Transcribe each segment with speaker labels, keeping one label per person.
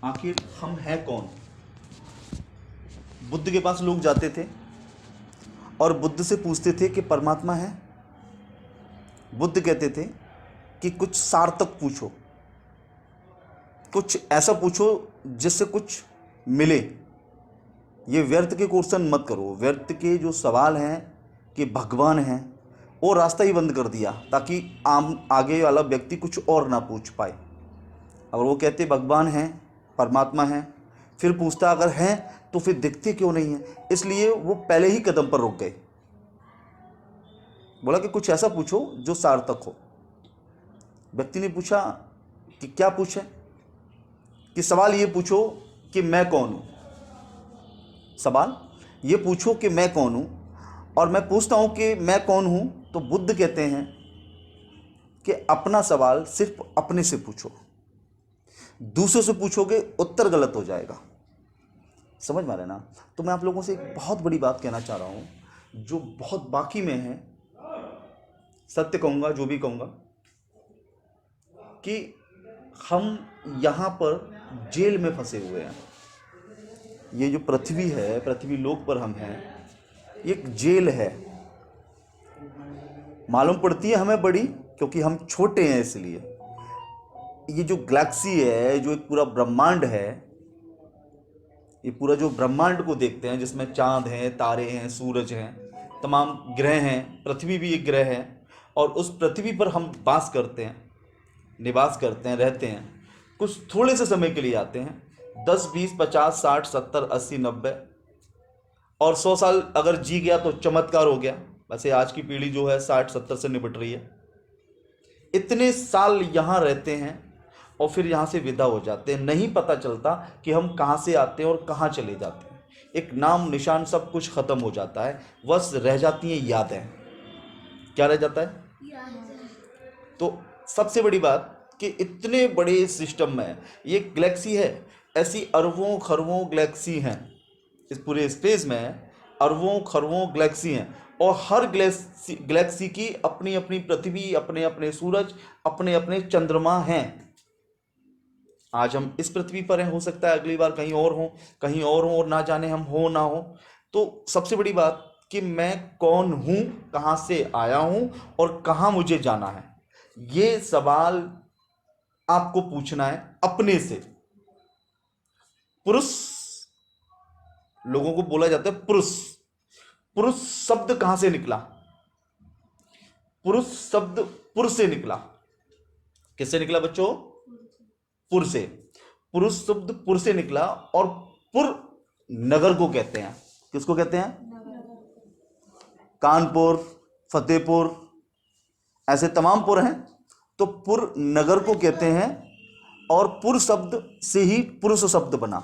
Speaker 1: आखिर हम हैं कौन। बुद्ध के पास लोग जाते थे और बुद्ध से पूछते थे कि परमात्मा है। बुद्ध कहते थे कि कुछ सार्थक पूछो, कुछ ऐसा पूछो जिससे कुछ मिले। ये व्यर्थ के क्वेश्चन मत करो। व्यर्थ के जो सवाल हैं कि भगवान हैं, वो रास्ता ही बंद कर दिया ताकि आगे वाला व्यक्ति कुछ और ना पूछ पाए। अगर वो कहते भगवान हैं, परमात्मा है, फिर पूछता अगर हैं तो फिर दिखते क्यों नहीं है। इसलिए वो पहले ही कदम पर रुक गए। बोला कि कुछ ऐसा पूछो जो सार्थक हो। व्यक्ति ने पूछा कि क्या पूछे, कि सवाल ये पूछो कि मैं कौन हूँ। सवाल ये पूछो कि मैं कौन हूँ। और मैं पूछता हूँ कि मैं कौन हूँ, तो बुद्ध कहते हैं कि अपना सवाल सिर्फ अपने से पूछो, दूसरों से पूछोगे उत्तर गलत हो जाएगा। समझ में आ रहा है ना। तो मैं आप लोगों से एक बहुत बड़ी बात कहना चाह रहा हूँ जो बहुत बाकी में है। सत्य कहूँगा, जो भी कहूँगा, कि हम यहाँ पर जेल में फंसे हुए हैं। ये जो पृथ्वी है, पृथ्वी लोक पर हम हैं, एक जेल है। मालूम पड़ती है हमें बड़ी, क्योंकि हम छोटे हैं। इसलिए ये जो गैलेक्सी है, जो एक पूरा ब्रह्मांड है, ये पूरा जो ब्रह्मांड को देखते हैं, जिसमें चांद हैं, तारे हैं, सूरज हैं, तमाम ग्रह हैं, पृथ्वी भी एक ग्रह है, और उस पृथ्वी पर हम वास करते हैं, निवास करते हैं, रहते हैं। कुछ थोड़े से समय के लिए आते हैं, 10, 20, 50, 60, 70, 80, 90 और 100 साल अगर जी गया तो चमत्कार हो गया। वैसे आज की पीढ़ी जो है 60, 70 से निपट रही है। इतने साल यहाँ रहते हैं और फिर यहाँ से विदा हो जाते हैं। नहीं पता चलता कि हम कहाँ से आते हैं और कहाँ चले जाते हैं। एक नाम निशान सब कुछ खत्म हो जाता है, बस रह जाती हैं यादें। क्या रह जाता है? तो सबसे बड़ी बात कि इतने बड़े सिस्टम में ये गैलेक्सी है, ऐसी अरबों खरबों गैलेक्सी हैं। इस पूरे स्पेस में अरबों खरबों गैलेक्सी हैं, और हर गैलेक्सी की अपनी अपनी पृथ्वी, अपने अपने सूरज, अपने अपने चंद्रमा हैं। आज हम इस पृथ्वी पर हैं, हो सकता है अगली बार कहीं और हो, कहीं और हो, और ना जाने हम हो ना हो। तो सबसे बड़ी बात कि मैं कौन हूं, कहां से आया हूं और कहां मुझे जाना है, ये सवाल आपको पूछना है अपने से। पुरुष लोगों को बोला जाता है पुरुष। पुरुष शब्द कहां से निकला? पुरुष शब्द पुर से निकला। किससे निकला बच्चों? पुर से। पुरुष शब्द पुर से निकला, और पुर नगर को कहते हैं। किसको कहते हैं? कानपुर, फतेहपुर, ऐसे तमाम पुर हैं। तो पुर नगर को कहते हैं, और पुर शब्द से ही पुरुष शब्द बना।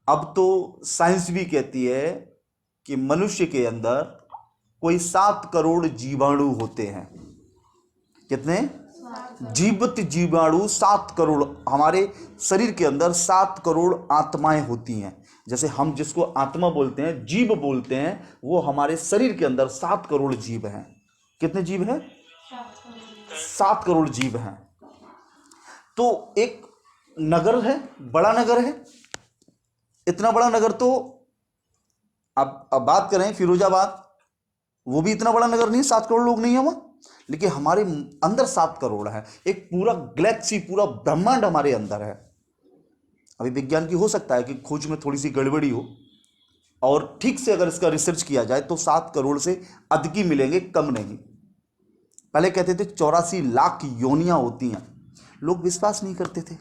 Speaker 1: अब तो साइंस भी कहती है कि मनुष्य के अंदर कोई 7 करोड़ जीवाणु होते हैं। कितने? जीवित जीवाणु 7 करोड़। हमारे शरीर के अंदर 7 करोड़ आत्माएं होती हैं। जैसे हम जिसको आत्मा बोलते हैं, जीव बोलते हैं, वो हमारे शरीर के अंदर 7 करोड़ जीव हैं। कितने जीव हैं? 7 करोड़ जीव हैं। तो एक नगर है, बड़ा नगर है। इतना बड़ा नगर तो अब बात करें फिरोजाबाद, वो भी इतना बड़ा नगर नहीं, 7 करोड़ लोग नहीं है वहां, लेकिन हमारे अंदर 7 करोड़ है। एक पूरा गैलेक्सी, पूरा ब्रह्मांड हमारे अंदर है। अभी विज्ञान की हो सकता है कि खोज में थोड़ी सी गड़बड़ी हो, और ठीक से अगर इसका रिसर्च किया जाए तो 7 करोड़ से अधिक ही मिलेंगे, कम नहीं। पहले कहते थे 84 लाख योनियां होती हैं। लोग विश्वास नहीं करते थे,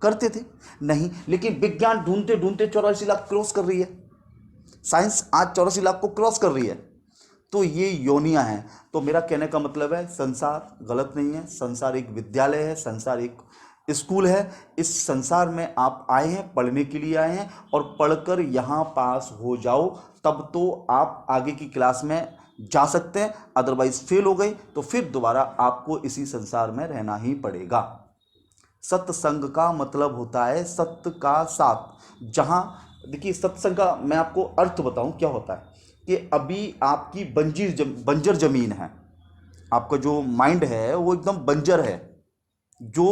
Speaker 1: करते थे नहीं, लेकिन विज्ञान ढूंढते ढूंढते 84 लाख क्रॉस कर रही है। साइंस आज 84 लाख को क्रॉस कर रही है। तो ये योनियां हैं। तो मेरा कहने का मतलब है, संसार गलत नहीं है। संसार एक विद्यालय है, संसार एक स्कूल है। इस संसार में आप आए हैं, पढ़ने के लिए आए हैं, और पढ़कर यहाँ पास हो जाओ, तब तो आप आगे की क्लास में जा सकते हैं। अदरवाइज फेल हो गए तो फिर दोबारा आपको इसी संसार में रहना ही पड़ेगा। सत्संग का मतलब होता है सत्य का साथ। जहाँ देखिए, सत्संग का मैं आपको अर्थ बताऊं क्या होता है, कि अभी आपकी बंजर जमीन है। आपका जो माइंड है वो एकदम बंजर है। जो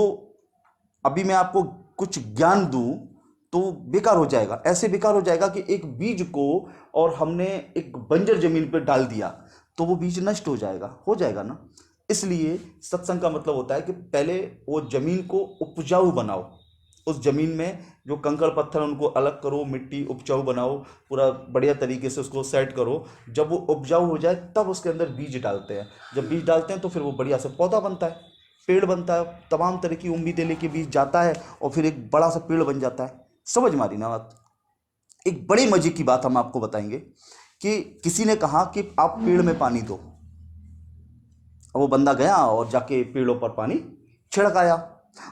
Speaker 1: अभी मैं आपको कुछ ज्ञान दूं तो बेकार हो जाएगा। ऐसे बेकार हो जाएगा कि एक बीज को और हमने एक बंजर जमीन पर डाल दिया तो वो बीज नष्ट हो जाएगा ना। इसलिए सत्संग का मतलब होता है कि पहले वो जमीन को उपजाऊ बनाओ, उस जमीन में जो कंकड़ पत्थर उनको अलग करो, मिट्टी उपजाऊ बनाओ, पूरा बढ़िया तरीके से उसको सेट करो। जब वो उपजाऊ हो जाए तब उसके अंदर बीज डालते हैं। जब बीज डालते हैं तो फिर वो बढ़िया से पौधा बनता है, पेड़ बनता है, तमाम तरह की उम्मीदें लेके बीज जाता है और फिर एक बड़ा सा पेड़ बन जाता है। समझ मारी ना बात। एक बड़ी मजे की बात हम आपको बताएंगे कि किसी ने कहा कि आप पेड़ में पानी दो। अब वो बंदा गया और जाके पेड़ों पर पानी छिड़काया,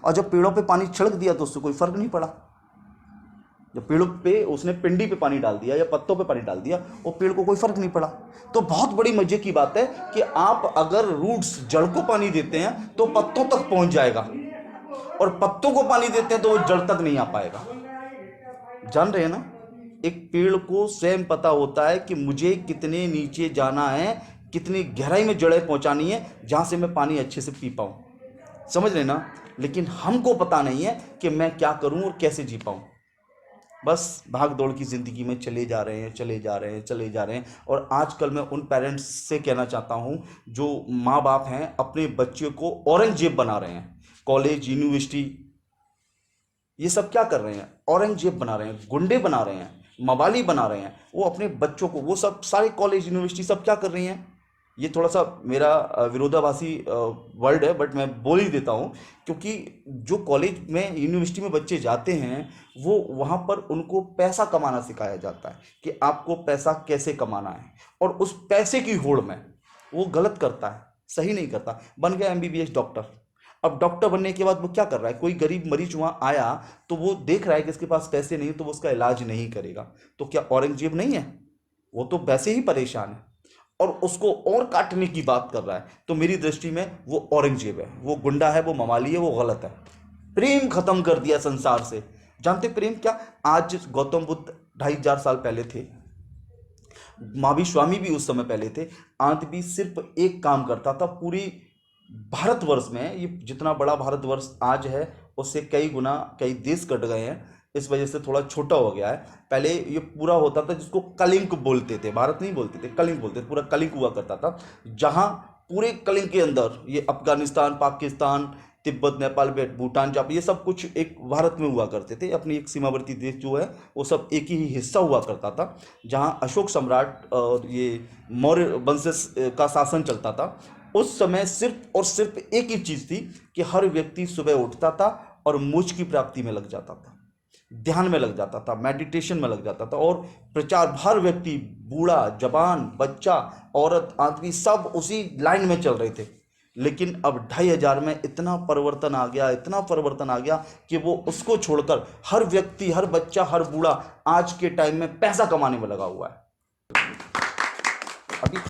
Speaker 1: और जब पेड़ों पे पानी छिड़क दिया तो उससे कोई फर्क नहीं पड़ा। जब पेड़ों पे उसने पिंडी पे पानी डाल दिया या पत्तों पे पानी डाल दिया, वो पेड़ को कोई फर्क नहीं पड़ा। तो बहुत बड़ी मजे की बात है कि आप अगर रूट्स जड़ को पानी देते हैं तो पत्तों तक पहुंच जाएगा, और पत्तों को पानी देते हैं तो वो जड़ तक नहीं आ पाएगा। जान रहे हैं ना। एक पेड़ को स्वयं पता होता है कि मुझे कितने नीचे जाना है, कितनी गहराई में जड़ें पहुंचानी है जहां से मैं पानी अच्छे से पी पाऊं। समझ रहे ना। लेकिन हमको पता नहीं है कि मैं क्या करूं और कैसे जी पाऊं। बस भाग दौड़ की ज़िंदगी में चले जा रहे हैं, चले जा रहे हैं, चले जा रहे हैं। और आजकल मैं उन पेरेंट्स से कहना चाहता हूं जो माँ बाप हैं, अपने बच्चे को औरंगजेब बना रहे हैं। कॉलेज, यूनिवर्सिटी, ये सब क्या कर रहे हैं? औरंगजेब बना रहे हैं, गुंडे बना रहे हैं, मवाली बना रहे हैं। वो अपने बच्चों को, वो सब सारे कॉलेज, यूनिवर्सिटी सब क्या कर रही हैं? ये थोड़ा सा मेरा विरोधाभासी वर्ड है, बट मैं बोल ही देता हूँ, क्योंकि जो कॉलेज में, यूनिवर्सिटी में बच्चे जाते हैं, वो वहाँ पर उनको पैसा कमाना सिखाया जाता है कि आपको पैसा कैसे कमाना है, और उस पैसे की होड़ में वो गलत करता है, सही नहीं करता। बन गया एमबीबीएस डॉक्टर। अब डॉक्टर बनने के बाद वो क्या कर रहा है? कोई गरीब मरीज वहाँ आया तो वो देख रहा है कि इसके पास पैसे नहीं, तो वो उसका इलाज नहीं करेगा। तो क्या औरंगजेब नहीं है? वो तो वैसे ही परेशान है और उसको और काटने की बात कर रहा है। तो मेरी दृष्टि में वो औरंगजेब है, वो गुंडा है, वो मवाली है, वो गलत है। प्रेम खत्म कर दिया संसार से। जानते प्रेम क्या? आज गौतम बुद्ध 2500 साल पहले थे, महावीर स्वामी भी उस समय पहले थे। अंत भी सिर्फ एक काम करता था पूरी भारतवर्ष में। ये जितना बड़ा भारतवर्ष आज है उससे कई गुना कई देश कट गए हैं, इस वजह से थोड़ा छोटा हो गया है। पहले ये पूरा होता था, जिसको कलिंग बोलते थे, भारत नहीं बोलते थे, कलिंग बोलते थे, पूरा कलिंग हुआ करता था। जहां पूरे कलिंग के अंदर ये अफगानिस्तान, पाकिस्तान, तिब्बत, नेपाल, भूटान, जापान, ये सब कुछ एक भारत में हुआ करते थे। अपनी एक सीमावर्ती देश जो है वो सब एक ही हिस्सा हुआ करता था, जहां अशोक सम्राट और ये मौर्य वंशज का शासन चलता था। उस समय सिर्फ और सिर्फ एक ही चीज थी कि हर व्यक्ति सुबह उठता था और मोक्ष की प्राप्ति में लग जाता था, ध्यान में लग जाता था, मेडिटेशन में लग जाता था, और प्रचार, हर व्यक्ति, बूढ़ा, जवान, बच्चा, औरत, आदमी, सब उसी लाइन में चल रहे थे। लेकिन अब 2500 में इतना परिवर्तन आ गया, इतना परिवर्तन आ गया कि वो उसको छोड़कर हर व्यक्ति, हर बच्चा, हर बूढ़ा आज के टाइम में पैसा कमाने में लगा हुआ है। अभी